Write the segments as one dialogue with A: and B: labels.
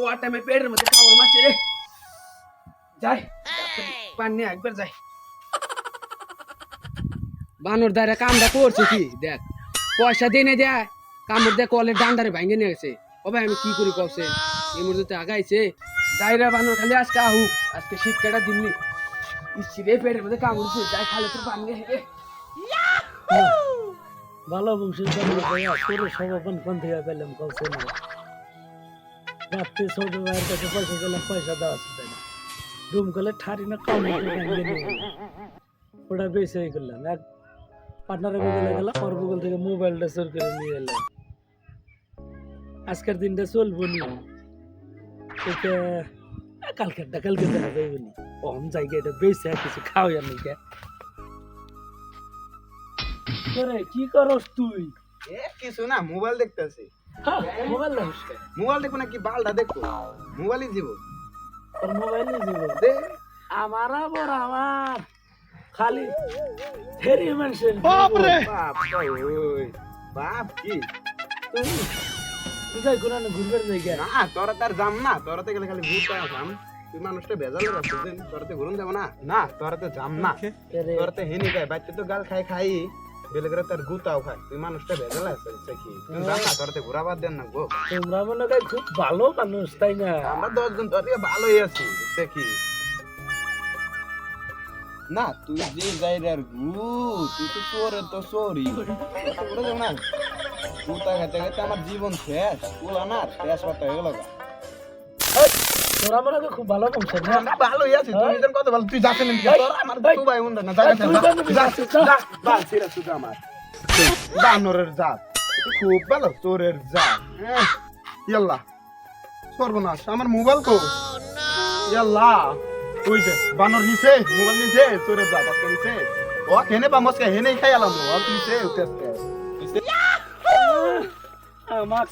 A: war টাইমে পেটের মধ্যে কামড় মারছে রে যাই পানি নিয়ে একবার যাই বানর দাঁড়া কামটা করছে কি দেখ পয়সা দিয়ে নে দেয় কামড় দেয় কলের ডান্ডারে ভাঙে নিয়ে গেছে ও ভাই আমি কি করি কবছে এই মুহূর্তে আগাইছে যাই রে বানর খালি আজকে আজকে শীত কাটা দিননি ইচ্ছি রে পেটের মধ্যে কামড়ছে যাই খালে তোর পানি হে
B: ভালো বংশের করে সমাপন কোন থেকে পেলাম কবছে না রাত্রে ছোট ভাইয়ের কাছে পয়সা গেলাম পয়সা দেওয়া আছে তাই ডুম করলে ঠারি না কম ওটা বেশি হয়ে করলাম এক পার্টনারের বগলে গেলাম ওর বগল থেকে মোবাইলটা চোর করে নিয়ে এলাম আজকের দিনটা চলবো নি কালকে দেখা যাইব নি কম জায়গা এটা বেশি কিছু খাওয়াই আমি কে কি করস তুই
C: কিছু না মোবাইল দেখতেছি
B: মোবাইল দেখিস
C: মোবাইল দেখবো না কি বালটা দেখবো মোবাইলই জীবন
B: তোর মোবাইল নিয়ে যাবো
C: দে
B: আমার আবার আমার খালি ফেরি মানুষের
C: বাপ রে ওই বাপ কি
B: তুই যাই কোন ঘুরবার জায়গা
C: না তোরা তার যাম না তোরাতে গেলে খালি ভূত পাওয়া যাম তুই মানুষটা ভেজাল রাখছিস তোরাতে ঘুরুন যাবো না না তোরাতে যাম না তোরাতে হেনি গায় বাচ্চা তো গাল খাই বেলে করে তার গুতাও খায় তুই মানুষটা ভেজাল আছে কি তুই যাম না তোরাতে ঘোরা বাদ দেন না গো
B: তোমরা মনে হয় খুব ভালো মানুষ তাই না
C: আমরা 10 জন তোর ভালোই আছি দেখি না তুই যে যাইরার গু তুই তো চোরে তো চোরি করে যাও না গুতা খেতে খেতে আমার জীবন শেষ ওলা না শেষ হতে হয়ে গেল
B: তোরা মনে হয় খুব ভালো বংশ না
C: আমরা ভালোই আছি তুই নিজের কত ভালো তুই যাচ্ছেন তোর আমার তুই ভাই উন্ডা না যা বাল ছিড়া তুই আমার বানরের জাত খুব ভালো চোরের জাত ইয়াল্লা সর্বনাশ আমার মোবাইল কো ইয়াল্লা ওই যে বানর নিছে মোবাইল নিছে চোরের জাত আজকে নিছে ও কেনে বা মস্কা হেনে খাই আলাম ও নিছে উঠেছে
B: আমার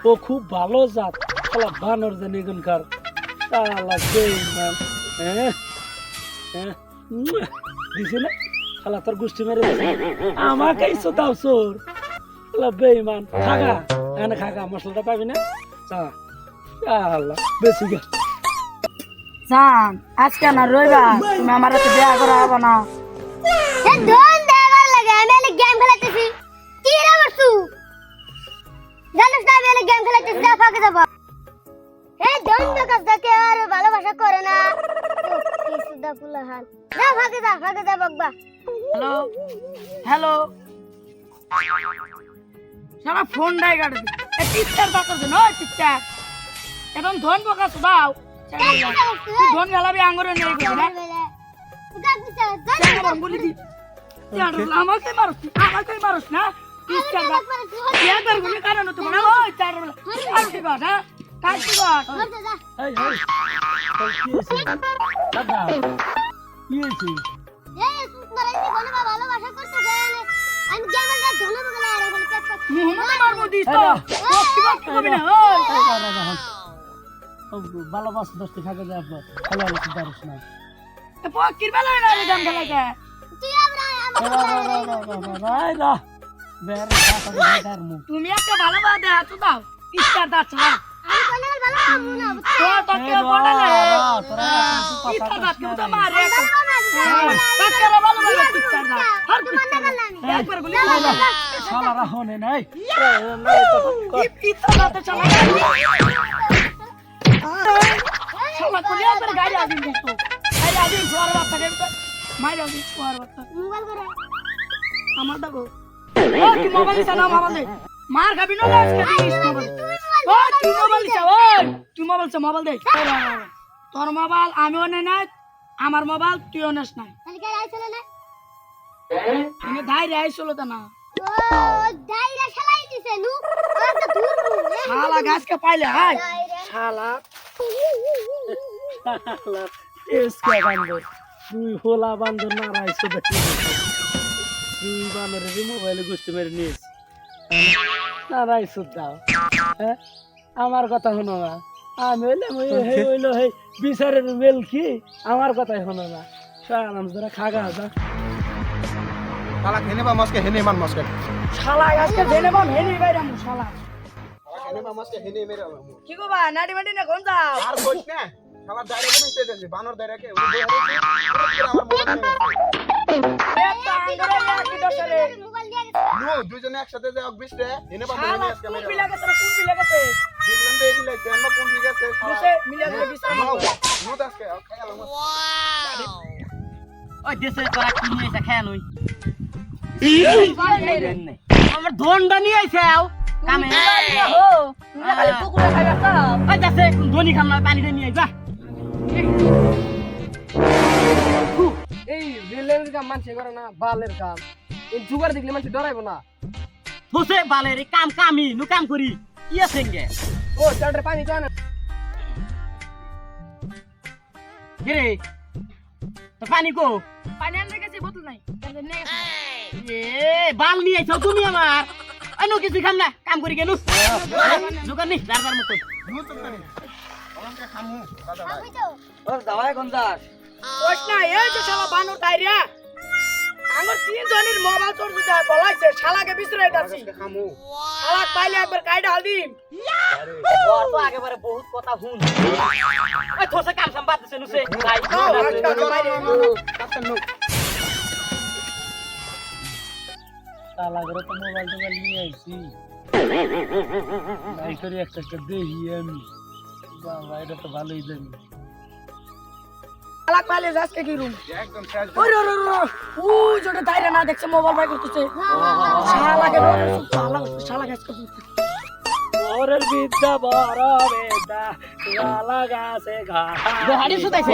B: ও খুব ভালো জাত শালা বানর জানি এখানকার শালা বেঈমান দিছে না শালা তোর গোষ্ঠী মেরে আমাকে ইসো দাও চোর শালা বেঈমান খাগা এনে খাগা মশলাটা পাবি না চা শালা বেশি গে
D: জান আজকে না রইবা তুমি আমার সাথে বিয়া করা হবে না এ ধন দেবার লাগে আমি এলে গেম খেলাতেছি কি রে বসু জানিস না আমি এলে গেম খেলাতেছি যা ফাঁকে যাবা এই ধন কাজ দেখে আর ভালোবাসা করে না কি সুদা ফুলা হাল যা ফাঁকে যা বাবা
A: হ্যালো হ্যালো সারা ফোন ডাই কাটে এ টিচার বাকল দে নয় টিচার এখন ধন বকাছ দাও তুই ধন গেলাবি আঙ্গুরে নেই কই না আমার বলি দি আমাকে মারছ না টিচার বাক ইয়াদার গুলি কারণ তো না ওই চার আর কি বাট হ্যাঁ কাজ কি বাট
B: এই কি হইছে দাদা কি হইছে
D: এই সুন্দরাই বলে ভালোবাসা করতেছে আমি গেমে যা ধন বগলা আর বলে কেস
A: মোহাম্মদ মারমু দিস তো কি বাট কবি না ওই
B: ভালোবাসা দোস্তি থাকে যায় ভালো ভালো চিন্তারিস না
A: এ পকির বেলা না রে গাম খেলাকে
D: তুই আমরা
A: তুমি একটা ভালোবাসা দে হাত দাও টিচার দাও না
D: আমি কোনে ভালো না
A: তো তো কে বড়লে টিচার দাও কেউ তো মারে টিচার ভালোবাসা টিচার দাও হর একবার গুলি
B: শালা রাহনে নাই
A: টিচার দাও চলা শালা কোনে একবার গাড়ি আদিন দেখতো এই আদিন জোয়ার বাচ্চা দেবে মাই যাও জোয়ার বাচ্চা
D: মোবাইল করে
A: আমার দাও ও কি মোবাইল চালাও মোবাইল দে মার খাবি না আজকে দিস মোবাইল ও তুই মোবাইল চাও ওই তুই মোবাইল দে তোর মোবাইল আমিও নেই না আমার মোবাইল তুইও নেস না
D: তাহলে কে আইছলে না
A: আমি ধাইরে আইছিল তা না
D: ও দাইরা খেলাই দিছে নু আর তো দূর
A: শালা গাছকে পাইলে হাই শালা
B: এসকে বান্দর তুই হোলা বান্দর না রাইছো দেখি তুই বান্দরের মোবাইলে গোষ্ঠী মেরে নিস না রাইছো দাও হ্যাঁ আমার কথা শোনো না আমি হইলো হে বিচারের মেল কি আমার কথাই শোনো না সালাম ধরে খাগা যা
C: শালা হেনে বা মস্কা হেনে মান মস্কা
A: শালা আজকে জেনে বাম হেনি বাইরাম শালা
C: এনে মামাসকে হেনে মেরে আলাম
B: কি গো বা নাটি মাটি না কোন যাও
C: আর কইস না সবার দাঁড়িয়ে মিশে যাচ্ছে বানর দাঁড়িয়ে ওই আমার মোবাইল
B: একটা আঙ্গরে কি দশরে
D: মোবাইল দিয়ে গেছে
C: নো দুইজনে একসাথে যাও বিশে এনে বাবা
B: শালা
C: আজকে
B: কোন
C: মেরে
B: বিলা গেছে কোন বিলা গেছে
C: দেখলেন তো এগুলাই কেন কোন ঠিক আছে
B: বসে মিলা করে বিছানা
C: নো আজকে খাইলাম
E: ওই দেশে তোরা কি নিয়ে এসে খেয়াল হই আমার ধনটা নিয়ে আইছে আও কামে
B: ও তুমি খালি কুকুরে খাইবা তো
E: ওই দেশে ধনি খাম না পানি নিয়ে আইবা
A: এই রেলের কাম মানুষে করে না বালের কাম এই জুগার দেখলে মানুষ ডরাইবো না
E: বসে বালের এই কাম কামি নু কাম করি কি আছে গে
A: ও চালটা পানি তো আনে
E: রে তো পানি কো
D: পানি আনতে গেছে বোতল নাই তাহলে নে
E: এ বাল নিয়ে আইছো তুমি আমার আইনো কিছু খাম না কাম করি কেন জোগান নি দারদার মতো
C: নো তো না আমাকে খামু দাদা ভাই
D: আমি তো
E: ওর দাওয়াই কোন যাস
B: ওই না এই যে শালা বানর টাইরা আমার তিন জনের মোবাইল চোর দিতে বলাইছে শালাকে বিছরাই দাছি
C: আজকে খামু
B: শালা পাইলে একবার কাইডা হাল দিম
E: ওর তো আগেবারে বহুত কথা হুন ওই থসে কাম সাম বাদ দিছে নুসে ভাই
B: শালা করে তো মোবাইল টোবাইল নিয়ে আইছি নাই করে একটা দেখি আমি বাবা এটা তো ভালোই জানি শালা পাইলে আজকে কি রুম
C: একদম শেষ
B: ওরে ওরে ওরে ও যেটা দাইরা না দেখছে মোবাইল বাই করতেছে শালাকে শালা গাছ করতেছে ওরে বিদ্যা বড় বেদা শালা গাছে ঘা
E: হাড়ি সুতাইছে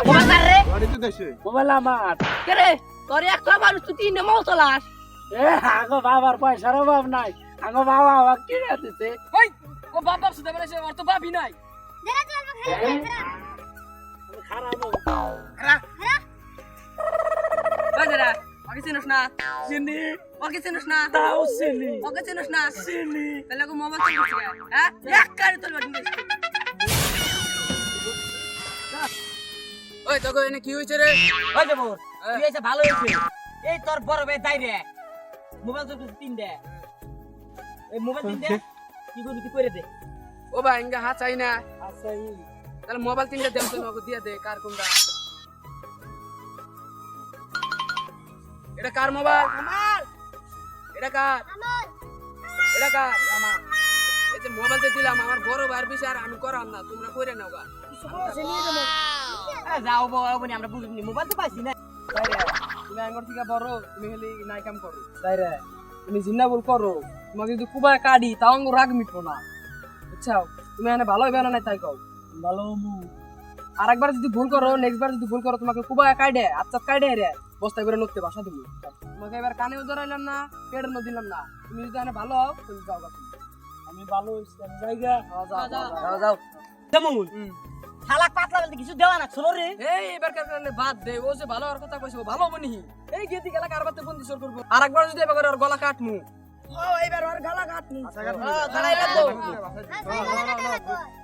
E: মোবাইল কার রে
C: বাড়িতে দেশে
B: মোবাইল আমার
E: কে রে তোর একটা মানুষ তুই তিন মাও চলাস
B: এ আগো বাবার পয়সার অভাব নাই আগো বাবা আমাকে কিনে দিতে
A: ওই ও বাপ বাপ সুদা বলেছে ওর তো বাপই নাই
D: দেখা চলবে খারাপ
B: খারাপ
A: ওই দাদা ওকে চিনিস না
B: চিনি
A: ওকে চিনিস না
B: তাও চিনি
A: ওকে চিনিস না
B: চিনি
A: তাহলে ওকে মোবাইল চিনিস হ্যাঁ এক কারে তোর বাড়ি নিস ওই তোকে এনে কি হইছে রে
E: ওই দেবো তুই এসে ভালো হয়েছে এই তোর বড় ভাই তাই রে মোবাইল তো তিন দে এই মোবাইল তিন দে কি করবি তুই করে দে
A: ও ভাই ইঙ্গা হাত চাই না
B: আচ্ছা
A: তাহলে মোবাইল তিনটা দেন তো নগদ দিয়ে দে কার কোনটা এটা কার মোবাইল আমার এটা কার
D: আমার
A: এটা কার আমার এই যে মোবাইলতে দিলাম আমার বড় ভাইয়ের বিষয় আর আমি করাম না তোমরা কইরে নাও গা
E: যাও বাবা বনি আমরা বুঝিনি মোবাইল তো পাইছি না
A: তাইরে তুমি আঙ্গর থেকে বড় তুমি খালি নাই কাম করো তাইরে তুমি জিন্না বল করো তোমাকে যদি কুবা কাটি তাও আঙ্গুর রাগ মিটবো না বুঝছাও তুমি এনে ভালো হবে না নাই তাই কও
B: ভালো মু
A: আর একবার যদি ভুল করো নেক্সট বার যদি ভুল করো তোমাকে কুবা কাটে আচ্ছা কাটে রে বস্তায় করে নড়তে বাসা তুমি তোমাকে এবার কানেও ধরাইলাম না পেটের ন দিলাম না তুমি যদি এনে ভালো হও তুমি যাও গা তুমি
B: আমি ভালো হইছি আমি জায়গা
A: যাও যাও
E: যেমন শালা পাতলা বলতে কিছু দেওয়া না ছোট রে
A: এই এবার কারণে বাদ দে ও যে ভালো আর কথা কইছে ও ভালো বনি এই গেদি গেলা কারবাতে বন্দি সর করব আর একবার যদি এবার ওর গলা কাটমু
B: ও এবার ওর গালা কাটনি
C: আচ্ছা
A: দাঁড়াই লাগবো
D: আচ্ছা